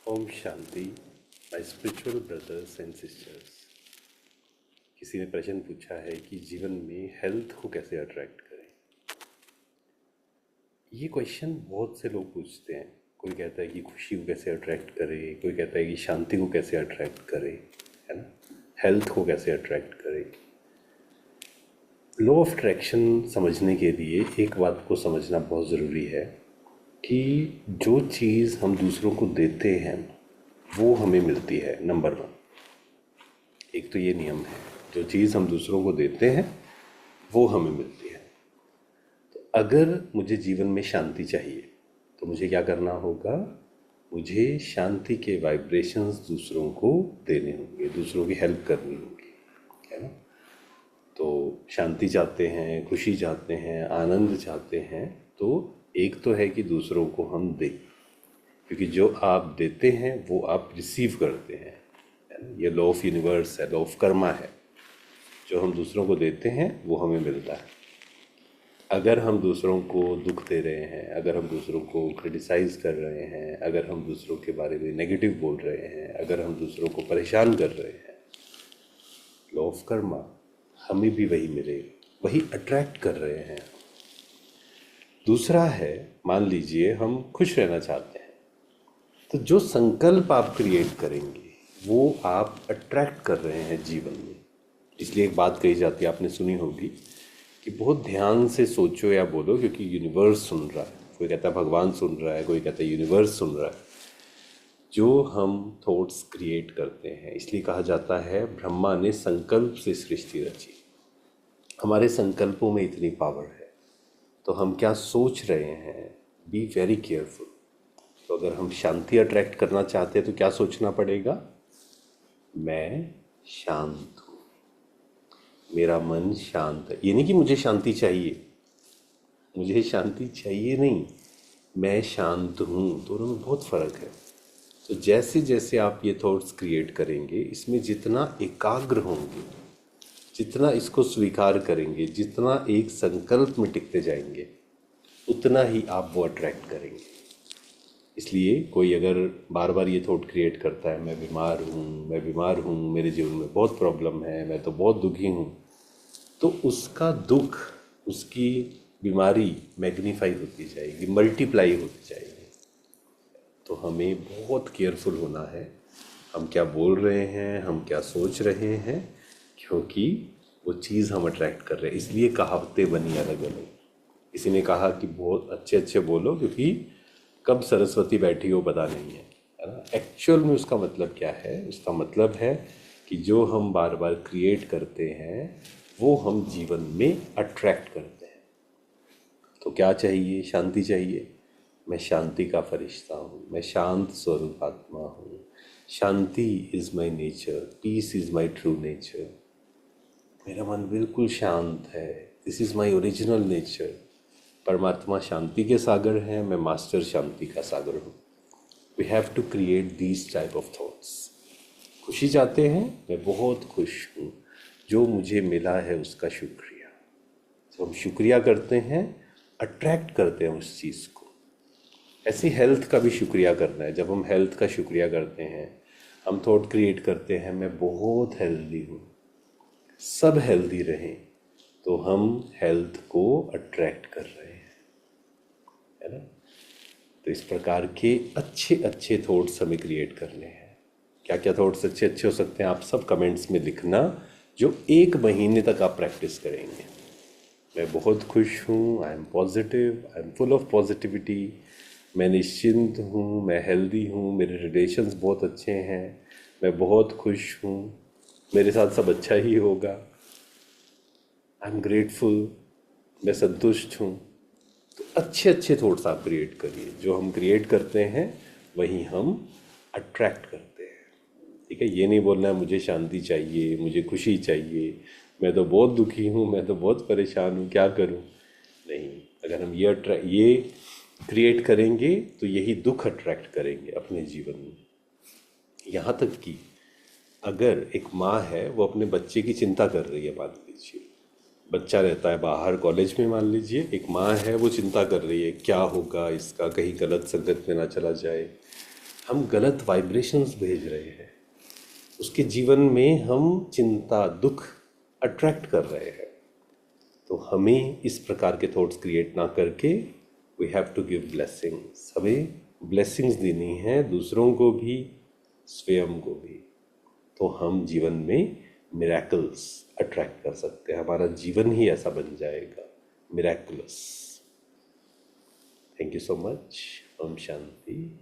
Om Shanti. My spiritual brothers and sisters, किसी ने प्रश्न पूछा है कि जीवन में हेल्थ को कैसे अट्रैक्ट करें। ये क्वेश्चन बहुत से लोग पूछते हैं। कोई कहता है कि खुशी को कैसे अट्रैक्ट करें, कोई कहता है कि शांति को कैसे अट्रैक्ट करें, है ना, हेल्थ को कैसे अट्रैक्ट करें। लॉ ऑफ अट्रैक्शन समझने के लिए एक बात को समझना बहुत ज़रूरी है कि जो चीज़ हम दूसरों को देते हैं वो हमें मिलती है। नंबर वन, एक तो ये नियम है, जो चीज़ हम दूसरों को देते हैं वो हमें मिलती है। तो अगर मुझे जीवन में शांति चाहिए तो मुझे क्या करना होगा, मुझे शांति के वाइब्रेशंस दूसरों को देने होंगे, दूसरों की हेल्प करनी होगी, है ना। तो शांति चाहते हैं, खुशी चाहते हैं, आनंद चाहते हैं, तो एक तो है कि दूसरों को हम दें, क्योंकि जो आप देते हैं वो आप रिसीव करते हैं, है ना। ये लॉ ऑफ यूनिवर्स है, लॉ ऑफ कर्मा है। जो हम दूसरों को देते हैं वो हमें मिलता है। अगर हम दूसरों को दुख दे रहे हैं, अगर हम दूसरों को क्रिटिसाइज़ कर रहे हैं, अगर हम दूसरों के बारे में नेगेटिव बोल रहे हैं, अगर हम दूसरों को परेशान कर रहे हैं, लॉ ऑफ कर्मा, हमें भी वही मिलेगा, वही अट्रैक्ट कर रहे हैं। दूसरा है, मान लीजिए हम खुश रहना चाहते हैं, तो जो संकल्प आप क्रिएट करेंगे वो आप अट्रैक्ट कर रहे हैं जीवन में। इसलिए एक बात कही जाती है, आपने सुनी होगी, कि बहुत ध्यान से सोचो या बोलो, क्योंकि यूनिवर्स सुन रहा है। कोई कहता है भगवान सुन रहा है, कोई कहता है यूनिवर्स सुन रहा है। जो हम थॉट्स क्रिएट करते हैं, इसलिए कहा जाता है ब्रह्मा ने संकल्प से सृष्टि रची। हमारे संकल्पों में इतनी पावर है। तो हम क्या सोच रहे हैं, बी वेरी केयरफुल। तो अगर हम शांति अट्रैक्ट करना चाहते हैं तो क्या सोचना पड़ेगा, मैं शांत हूँ, मेरा मन शांत है। ये नहीं कि मुझे शांति चाहिए, मुझे शांति चाहिए नहीं, मैं शांत हूँ। दोनों में बहुत फ़र्क है। तो जैसे जैसे आप ये थॉट्स क्रिएट करेंगे, इसमें जितना एकाग्र होंगे, जितना इसको स्वीकार करेंगे, जितना एक संकल्प में टिकते जाएंगे, उतना ही आप वो अट्रैक्ट करेंगे। इसलिए कोई अगर बार बार ये थॉट क्रिएट करता है, मैं बीमार हूँ, मैं बीमार हूँ, मेरे जीवन में बहुत प्रॉब्लम है, मैं तो बहुत दुखी हूँ, तो उसका दुख, उसकी बीमारी मैग्नीफाई होती जाएगी, मल्टीप्लाई होती जाएगी। तो हमें बहुत केयरफुल होना है, हम क्या बोल रहे हैं, हम क्या सोच रहे हैं, क्योंकि वो चीज़ हम अट्रैक्ट कर रहे हैं। इसलिए कहावतें बनी अलग अलग। किसी ने कहा कि बहुत अच्छे अच्छे बोलो, क्योंकि कब सरस्वती बैठी हो पता नहीं है ना। एक्चुअल में उसका मतलब क्या है, उसका मतलब है कि जो हम बार बार क्रिएट करते हैं वो हम जीवन में अट्रैक्ट करते हैं। तो क्या चाहिए, शांति चाहिए। मैं शांति का फरिश्ता हूँ, मैं शांत स्वरूप आत्मा हूँ। शांति is my nature, peace is my true nature. मेरा मन बिल्कुल शांत है, this is my original nature. परमात्मा शांति के सागर हैं, मैं मास्टर शांति का सागर हूँ। We have to create these type of thoughts. खुशी चाहते हैं, मैं बहुत खुश हूँ, जो मुझे मिला है उसका शुक्रिया। तो हम शुक्रिया करते हैं, अट्रैक्ट करते हैं उस चीज़ को। ऐसे हेल्थ का भी शुक्रिया करना है। जब हम हेल्थ का शुक्रिया करते हैं, हम थॉट क्रिएट करते हैं, मैं बहुत हेल्दी हूँ, सब हेल्दी रहें, तो हम हेल्थ को अट्रैक्ट कर रहे हैं, है ना। तो इस प्रकार के अच्छे अच्छे थॉट्स हमें क्रिएट करने हैं। क्या क्या थॉट्स अच्छे अच्छे हो सकते हैं, आप सब कमेंट्स में लिखना, जो 1 महीने तक आप प्रैक्टिस करेंगे। मैं बहुत खुश हूँ, I am positive, I am full of positivity, मैं निश्चिंत हूँ, मैं हेल्दी हूँ, मेरे रिलेशंस बहुत अच्छे हैं, मैं बहुत खुश हूँ, मेरे साथ सब अच्छा ही होगा, आई एम ग्रेटफुल, मैं संतुष्ट हूँ। तो अच्छे अच्छे थॉट्स आप क्रिएट करिए। जो हम क्रिएट करते हैं वही हम अट्रैक्ट करते हैं। ठीक है, ये नहीं बोलना है मुझे शांति चाहिए, मुझे खुशी चाहिए, मैं तो बहुत दुखी हूँ, मैं तो बहुत परेशान हूँ, क्या करूँ। नहीं, अगर हम ये क्रिएट करेंगे तो यही दुख अट्रैक्ट करेंगे अपने जीवन में। यहाँ तक कि अगर एक माँ है, वो अपने बच्चे की चिंता कर रही है, मान लीजिए बच्चा रहता है बाहर कॉलेज में, मान लीजिए एक माँ है, वो चिंता कर रही है क्या होगा इसका, कहीं गलत संगत में ना चला जाए। हम गलत वाइब्रेशंस भेज रहे हैं, उसके जीवन में हम चिंता दुख अट्रैक्ट कर रहे हैं। तो हमें इस प्रकार के थॉट्स क्रिएट ना करके we have to give blessings, हमें ब्लेसिंग्स देनी है दूसरों को भी स्वयं को भी। तो हम जीवन में मिरेकल्स अट्रैक्ट कर सकते हैं, हमारा जीवन ही ऐसा बन जाएगा miraculous. Thank you so much. Om Shanti.